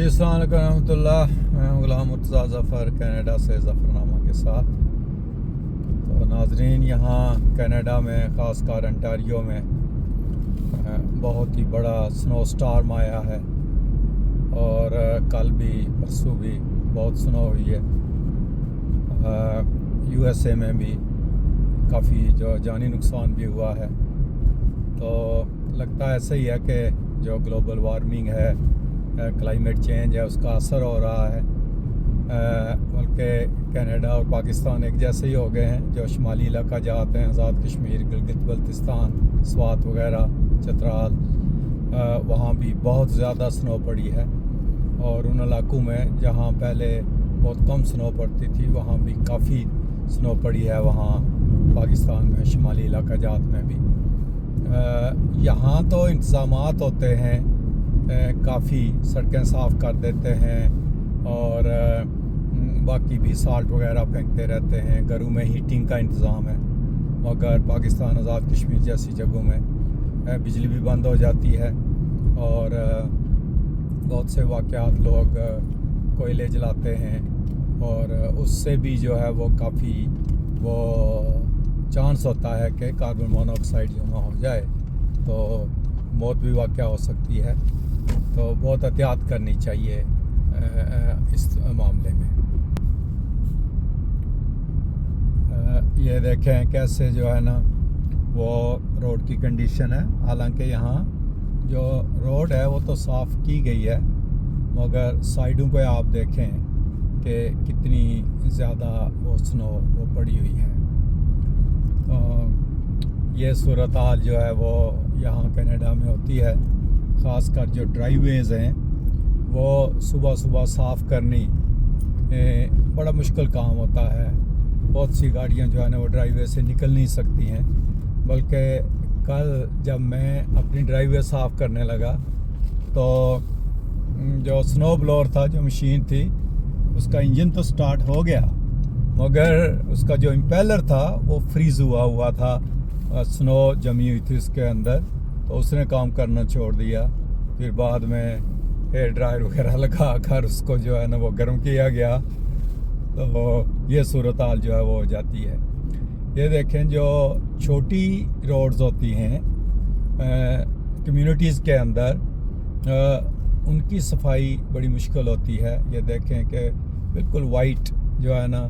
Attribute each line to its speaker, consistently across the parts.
Speaker 1: अस्सलाम वालेकुम रहमतुल्लाह। मैं हूं गुलाम मुर्तज़ा ज़फ़र, कनाडा से ज़फ़रनामा के साथ। तो नाज़रीन, यहाँ कनाडा में ख़ासकर अंटारियो में बहुत ही बड़ा स्नो स्टॉर्म आया है और कल भी परसों भी बहुत स्नो हुई है। यूएसए में भी काफ़ी जो जानी नुकसान भी हुआ है। तो लगता है ऐसा ही है कि जो ग्लोबल वार्मिंग है, क्लाइमेट चेंज है, उसका असर हो रहा है। बल्कि कनाडा और पाकिस्तान एक जैसे ही हो गए हैं। जो शुमाली इलाका जाते हैं, आज़ाद कश्मीर, गिलगित बल्तिस्तान, स्वात वगैरह, चतराल, वहाँ भी बहुत ज़्यादा स्नो पड़ी है। और उन इलाकों में जहाँ पहले बहुत कम स्नो पड़ती थी, वहाँ भी काफ़ी स्नो पड़ी है। वहाँ पाकिस्तान में शुमाली इलाका जात में भी यहाँ तो इंतज़ामात होते हैं, काफ़ी सड़कें साफ़ कर देते हैं और बाकी भी साल्ट वगैरह फेंकते रहते हैं। घरों में हीटिंग का इंतज़ाम है, मगर पाकिस्तान आज़ाद कश्मीर जैसी जगहों में बिजली भी बंद हो जाती है और बहुत से वाक़यात लोग कोयले जलाते हैं और उससे भी जो है वो काफ़ी वो चांस होता है कि कार्बन मोनोऑक्साइड जमा हो जाए, तो मौत भी वाक़या हो सकती है। तो बहुत एहतियात करनी चाहिए इस मामले में। ये देखें कैसे जो है ना वो रोड की कंडीशन है। हालांकि यहाँ जो रोड है वो तो साफ़ की गई है, मगर साइडों पे आप देखें कि कितनी ज़्यादा वो स्नो वो पड़ी हुई है। ये सूरत हाल जो है वो यहाँ कनाडा में होती है। ख़ासकर जो ड्राइवेज़ हैं वो सुबह सुबह साफ़ करनी बड़ा मुश्किल काम होता है। बहुत सी गाड़ियाँ जो है ना वो ड्राइवे से निकल नहीं सकती हैं। बल्कि कल जब मैं अपनी ड्राइवे साफ़ करने लगा तो जो स्नो ब्लोअर था, जो मशीन थी, उसका इंजन तो स्टार्ट हो गया, मगर उसका जो इम्पेलर था वो फ्रीज़ हुआ था। स्नो जमी हुई थी उसके अंदर, तो उसने काम करना छोड़ दिया। फिर बाद में हेयर ड्रायर वगैरह लगा कर उसको जो है ना वो गर्म किया गया। तो ये सूरत हाल जो है वो हो जाती है। ये देखें, जो छोटी रोड्स होती हैं कम्युनिटीज़ के अंदर, उनकी सफाई बड़ी मुश्किल होती है। ये देखें कि बिल्कुल वाइट जो है ना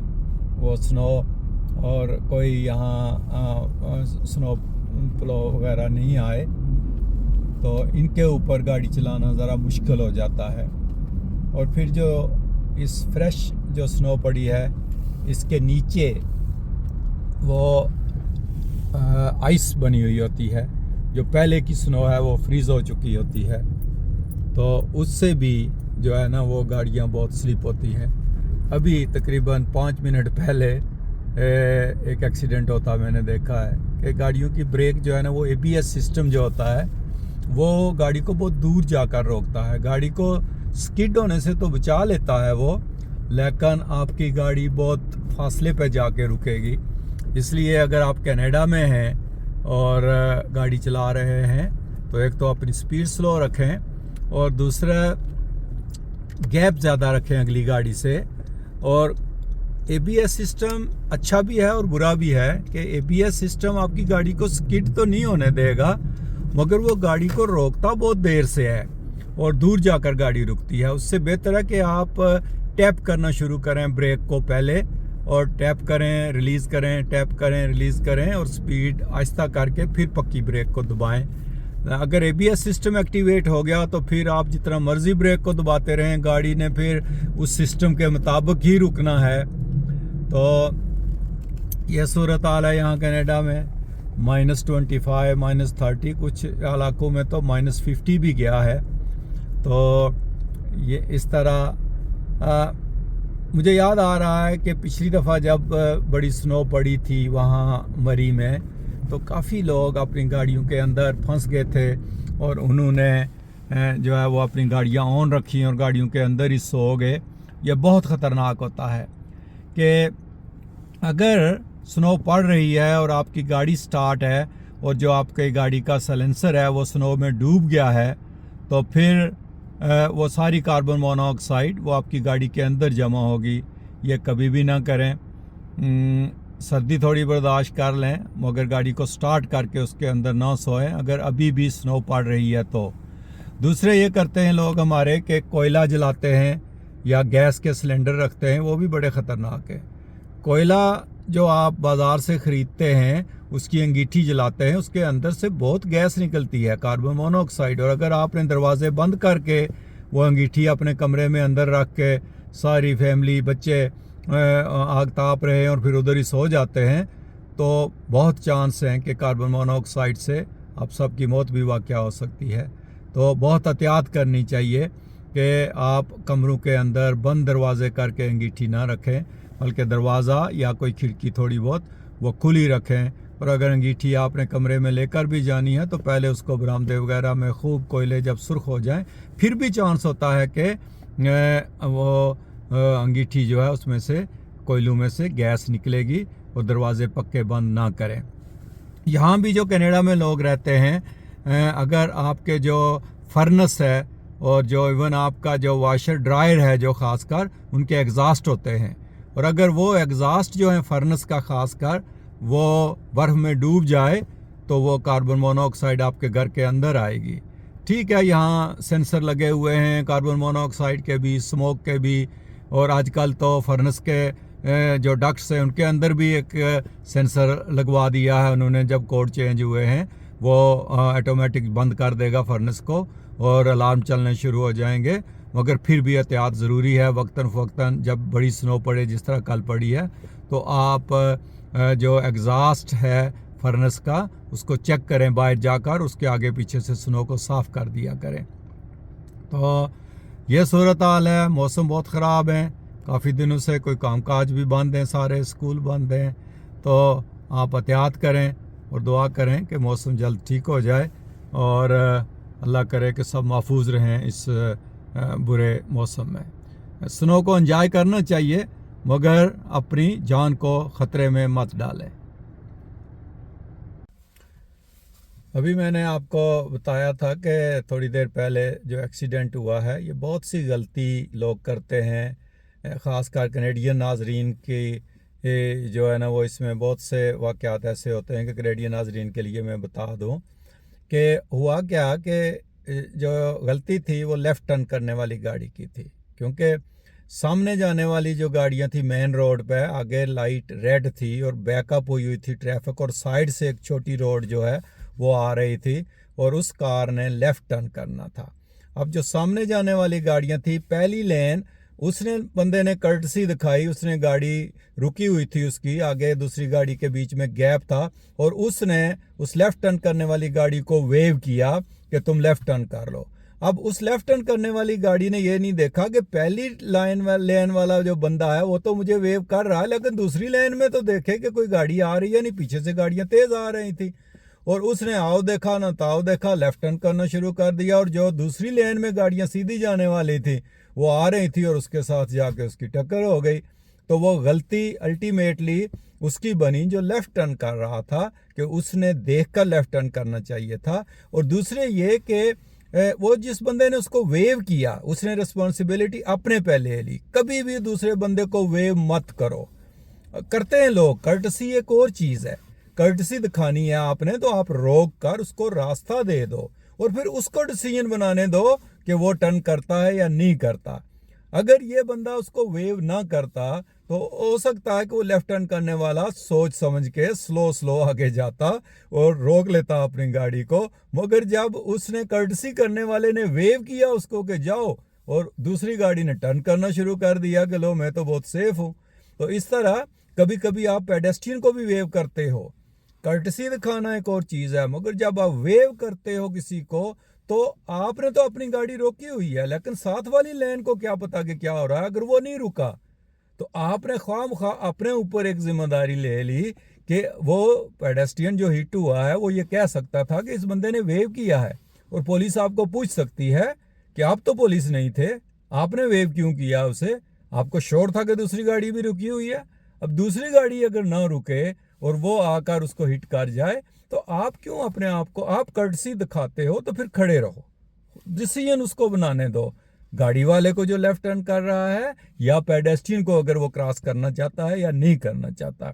Speaker 1: वो स्नो, और कोई यहाँ स्नो प्लो वगैरह नहीं आए तो इनके ऊपर गाड़ी चलाना ज़रा मुश्किल हो जाता है। और फिर जो इस फ्रेश जो स्नो पड़ी है, इसके नीचे वो आइस बनी हुई होती है। जो पहले की स्नो है वो फ्रीज़ हो चुकी होती है, तो उससे भी जो है ना वो गाड़ियाँ बहुत स्लिप होती हैं। अभी तकरीबन 5 मिनट पहले एक एक्सीडेंट होता मैंने देखा है कि गाड़ियों की ब्रेक जो है ना वो ABS सिस्टम जो होता है वो गाड़ी को बहुत दूर जाकर रोकता है। गाड़ी को स्किड होने से तो बचा लेता है वो, लेकिन आपकी गाड़ी बहुत फासले पे जाके रुकेगी। इसलिए अगर आप कनाडा में हैं और गाड़ी चला रहे हैं तो एक तो अपनी स्पीड स्लो रखें और दूसरा गैप ज़्यादा रखें अगली गाड़ी से। और ABS सिस्टम अच्छा भी है और बुरा भी है कि ABS सिस्टम आपकी गाड़ी को स्किड तो नहीं होने देगा, मगर वो गाड़ी को रोकता बहुत देर से है और दूर जाकर गाड़ी रुकती है। उससे बेहतर है कि आप टैप करना शुरू करें ब्रेक को पहले, और टैप करें, रिलीज़ करें, टैप करें, रिलीज़ करें, और स्पीड आहिस्ता करके फिर पक्की ब्रेक को दबाएं। अगर ABS सिस्टम एक्टिवेट हो गया तो फिर आप जितना मर्जी ब्रेक को दबाते रहें, गाड़ी ने फिर उस सिस्टम के मुताबिक ही रुकना है। तो यह सूरत हाल है यहाँ कनाडा में। -25, -30, कुछ इलाकों में तो -50 भी गया है। तो ये इस तरह मुझे याद आ रहा है कि पिछली दफ़ा जब बड़ी स्नो पड़ी थी वहाँ मरी में, तो काफ़ी लोग अपनी गाड़ियों के अंदर फंस गए थे और उन्होंने जो है वो अपनी गाड़ियाँ ऑन रखी और गाड़ियों के अंदर ही सो गए। ये बहुत ख़तरनाक होता है कि अगर स्नो पड़ रही है और आपकी गाड़ी स्टार्ट है और जो आपके गाड़ी का साइलेंसर है वो स्नो में डूब गया है, तो फिर वो सारी कार्बन मोनोऑक्साइड वो आपकी गाड़ी के अंदर जमा होगी। ये कभी भी ना करें। सर्दी थोड़ी बर्दाश्त कर लें, मगर गाड़ी को स्टार्ट करके उसके अंदर ना सोएं अगर अभी भी स्नो पड़ रही है तो। दूसरे ये करते हैं लोग हमारे कि कोयला जलाते हैं या गैस के सिलेंडर रखते हैं, वो भी बड़े ख़तरनाक है। कोयला जो आप बाज़ार से ख़रीदते हैं उसकी अंगीठी जलाते हैं, उसके अंदर से बहुत गैस निकलती है, कार्बन मोनोऑक्साइड। और अगर आपने दरवाजे बंद करके वो अंगीठी अपने कमरे में अंदर रख के सारी फैमिली बच्चे आग ताप रहे हैं और फिर उधर ही सो जाते हैं, तो बहुत चांस हैं कि कार्बन मोनोऑक्साइड से आप सबकी मौत भी वाक़या हो सकती है। तो बहुत एहतियात करनी चाहिए कि आप कमरों के अंदर बंद दरवाजे करके अंगीठी ना रखें, बल्कि दरवाज़ा या कोई खिड़की थोड़ी बहुत वो खुली रखें। और अगर अंगीठी आपने कमरे में लेकर भी जानी है तो पहले उसको बरामदे वगैरह में खूब कोयले जब सुर्ख हो जाएं, फिर भी चांस होता है कि वो अंगीठी जो है उसमें से कोयलों में से गैस निकलेगी और दरवाजे पक्के बंद ना करें। यहाँ भी जो कनाडा में लोग रहते हैं, अगर आपके जो फर्नेस है और जो इवन आपका जो वाशर ड्रायर है जो ख़ासकर उनके एग्ज़ास्ट होते हैं, और अगर वो एग्ज़ास्ट जो है फर्नेस का ख़ासकर वो बर्फ़ में डूब जाए तो वो कार्बन मोनोऑक्साइड आपके घर के अंदर आएगी। ठीक है, यहाँ सेंसर लगे हुए हैं कार्बन मोनोऑक्साइड के भी, स्मोक के भी, और आजकल तो फर्नेस के जो डक्ट्स हैं उनके अंदर भी एक सेंसर लगवा दिया है उन्होंने। जब कोड चेंज हुए हैं वो ऑटोमेटिक बंद कर देगा फर्नेस को और अलार्म चलने शुरू हो जाएंगे। मगर फिर भी एहतियात ज़रूरी है। वक्तन फ़वक्तन जब बड़ी स्नो पड़े जिस तरह कल पड़ी है, तो आप जो एग्ज़ास्ट है फर्नेस का उसको चेक करें बाहर जाकर, उसके आगे पीछे से स्नो को साफ़ कर दिया करें। तो ये सूरत हाल है। मौसम बहुत ख़राब है, काफ़ी दिनों से कोई कामकाज भी बंद हैं, सारे स्कूल बंद हैं। तो आप एहतियात करें और दुआ करें कि मौसम जल्द ठीक हो जाए और अल्लाह करे कि सब महफूज रहें इस बुरे मौसम में। स्नो को एंजॉय करना चाहिए मगर अपनी जान को ख़तरे में मत डालें। अभी मैंने आपको बताया था कि थोड़ी देर पहले जो एक्सीडेंट हुआ है, ये बहुत सी गलती लोग करते हैं, ख़ासकर कैनेडियन नाजरीन की जो है ना वो इसमें बहुत से वाक़यात ऐसे होते हैं कि कैनेडियन नाजरीन के लिए मैं बता दूं कि हुआ क्या कि जो गलती थी वो लेफ़्ट टर्न करने वाली गाड़ी की थी, क्योंकि सामने जाने वाली जो गाड़ियां थी मेन रोड पे, आगे लाइट रेड थी और बैकअप हुई थी ट्रैफिक, और साइड से एक छोटी रोड जो है वो आ रही थी और उस कार ने लेफ़्ट टर्न करना था। अब जो सामने जाने वाली गाड़ियां थी, पहली लेन उसने बंदे ने कर्टसी दिखाई, उसने गाड़ी रुकी हुई थी, उसकी आगे दूसरी गाड़ी के बीच में गैप था और उसने उस लेफ़्ट टर्न करने वाली गाड़ी को वेव किया कि तुम लेफ़्ट टर्न कर लो। अब उस लेफ़्ट टर्न करने वाली गाड़ी ने ये नहीं देखा कि पहली लेन वाला जो बंदा है वो तो मुझे वेव कर रहा है, लेकिन दूसरी लेन में तो देखे कि कोई गाड़ी आ रही है नहीं, पीछे से गाड़ियां तेज आ रही थी, और उसने आओ देखा ना ताओ देखा, लेफ़्ट टर्न करना शुरू कर दिया। और जो दूसरी लेन में गाड़ियां सीधी जाने वाली थी वो आ रही थी और उसके साथ जाके उसकी टक्कर हो गई। तो वो गलती अल्टीमेटली उसकी बनी जो लेफ़्ट टर्न कर रहा था, कि उसने देखकर लेफ़्ट टर्न करना चाहिए था। और दूसरे ये कि वो जिस बंदे ने उसको वेव किया उसने रिस्पॉन्सिबिलिटी अपने पे ले ली। कभी भी दूसरे बंदे को वेव मत करो। करते हैं लोग, कर्टसी एक और चीज़ है, कर्टसी दिखानी है आपने तो आप रोक कर उसको रास्ता दे दो और फिर उसको डिसीजन बनाने दो कि वो टर्न करता है या नहीं करता। अगर ये बंदा उसको वेव ना करता तो हो सकता है कि वो लेफ़्ट टर्न करने वाला सोच समझ के स्लो आगे जाता और रोक लेता अपनी गाड़ी को। मगर जब उसने कर्टसी करने वाले ने वेव किया उसको कि जाओ, और दूसरी गाड़ी ने टर्न करना शुरू कर दिया कि लो मैं तो बहुत सेफ हूँ। तो इस तरह कभी कभी आप पेडेस्ट्रियन को भी वेव करते हो। कर्टसी दिखाना एक और चीज़ है, मगर जब आप वेव करते हो किसी को तो आपने तो अपनी गाड़ी रोकी हुई है, लेकिन साथ वाली लेन को क्या पता कि क्या हो रहा है। अगर वो नहीं रुका तो आपने ख्वामख्वाह अपने ऊपर एक जिम्मेदारी ले ली कि वो पेडेस्ट्रियन जो हिट हुआ है वो ये कह सकता था कि इस बंदे ने वेव किया है, और पुलिस आपको पूछ सकती है कि आप तो पुलिस नहीं थे, आपने वेव क्यों किया उसे, आपको श्योर था कि दूसरी गाड़ी भी रुकी हुई है। अब दूसरी गाड़ी अगर ना रुके और वो आकर उसको हिट कर जाए तो आप क्यों अपने आप को, आप कर्टसी दिखाते हो तो फिर खड़े रहो, डिसीजन उसको बनाने दो, गाड़ी वाले को जो लेफ्ट टर्न कर रहा है, या पेडेस्ट्रियन को अगर वो क्रॉस करना चाहता है या नहीं करना चाहता।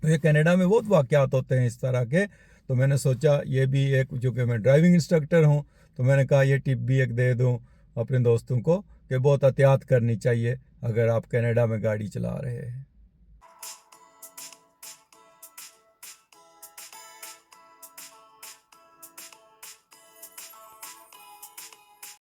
Speaker 1: तो ये कनाडा में बहुत वाक़यात होते हैं इस तरह के। तो मैंने सोचा ये भी एक, जो कि मैं ड्राइविंग इंस्ट्रक्टर हूँ, तो मैंने कहा ये टिप भी एक दे दूँ अपने दोस्तों को कि बहुत एहतियात करनी चाहिए अगर आप कनाडा में गाड़ी चला रहे हैं।